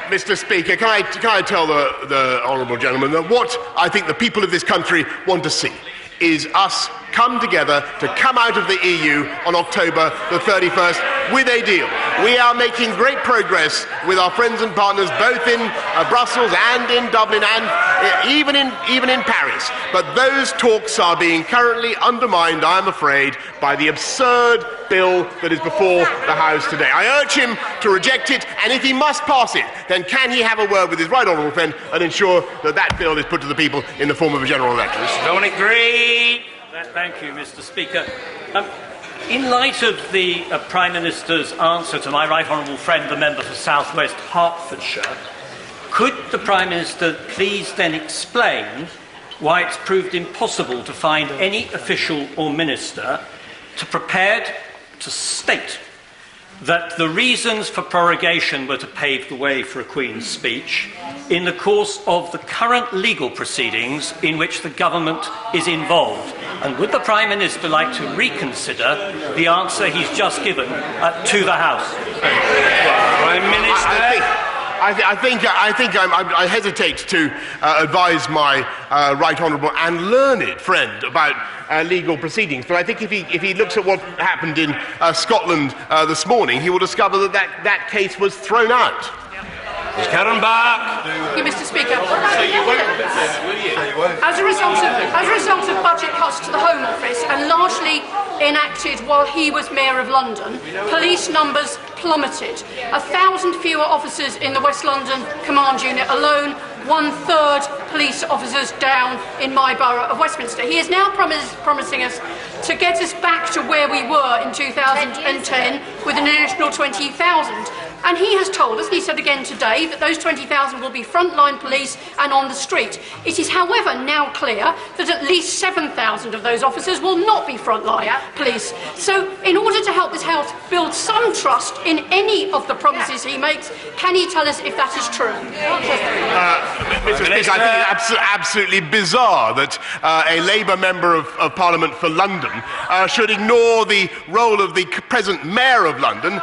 Mr. Speaker, can I tell the honourable gentleman that what I think the people of this country want to see is us come together to come out of the EU on October the 31st with a deal. We are making great progress with our friends and partners both in Brussels and in Dublin and even in Paris. But those talks are being currently undermined, I am afraid, by the absurd bill that is before the House today. I urge him to reject it, and if he must pass it, then can he have a word with his right honourable friend and ensure that that bill is put to the people in the form of a general election? Don't agree. Thank you, Mr. Speaker. In light of the Prime Minister's answer to my right honourable friend, the member for South West Hertfordshire, could the Prime Minister please then explain why it's proved impossible to find any official or minister prepared to state that the reasons for prorogation were to pave the way for a Queen's speech in the course of the current legal proceedings in which the government is involved? And would the Prime Minister like to reconsider the answer he's just given to the House? Prime Minister. I hesitate to advise my right honourable and learned friend about legal proceedings, but I think if he looks at what happened in Scotland this morning, he will discover that case was thrown out. Ms. Karen Back. Thank you, Mr. Speaker. So you won't, will you? As a result of budget cuts to the Home Office and largely enacted while he was Mayor of London, police numbers plummeted. 1,000 fewer officers in the West London Command Unit alone, 1/3 police officers down in my borough of Westminster. He is now promising us to get us back to where we were in 2010 with an additional 20,000. And he has told us, and he said again today, that those 20,000 will be frontline police and on the street. It is, however, now clear that at least 7,000 of those officers will not be frontline police. So, in order to help this House build some trust in any of the promises he makes, can he tell us if that is true? Mr. Speaker, I think it's absolutely bizarre that a Labour Member of Parliament for London should ignore the role of the present Mayor of London,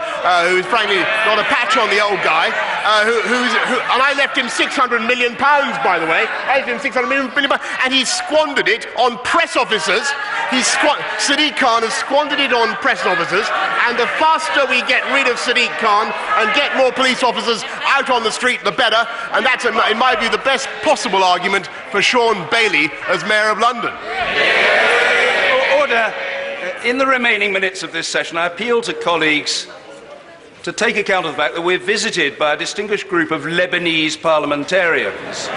who is frankly not a patch on the old guy, and I left him £600 million, by the way. I left him £600 million, and he squandered it on press officers. Sadiq Khan has squandered it on press officers, and the faster we get rid of Sadiq Khan and get more police officers out on the street, the better, and that's, in my view, the best possible argument for Sean Bailey as Mayor of London. Order. In the remaining minutes of this session, I appeal to colleagues to take account of the fact that we're visited by a distinguished group of Lebanese parliamentarians.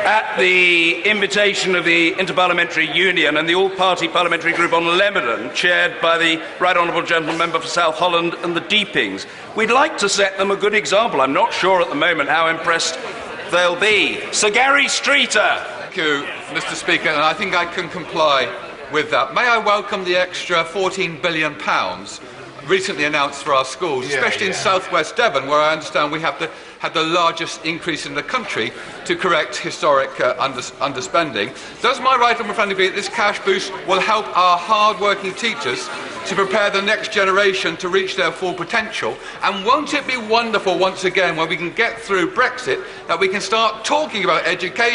At the invitation of the Interparliamentary Union and the All-Party Parliamentary Group on Lebanon, chaired by the Right Honourable Gentleman Member for South Holland and the Deepings. We'd like to set them a good example. I'm not sure at the moment how impressed they'll be. Sir Gary Streeter. Thank you, Mr. Speaker, and I think I can comply with that. May I welcome the extra £14 billion recently announced for our schools, especially in southwest Devon, where I understand we have had the largest increase in the country to correct historic underspending. Does my right honourable friend agree that this cash boost will help our hard-working teachers to prepare the next generation to reach their full potential? And won't it be wonderful once again when we can get through Brexit that we can start talking about education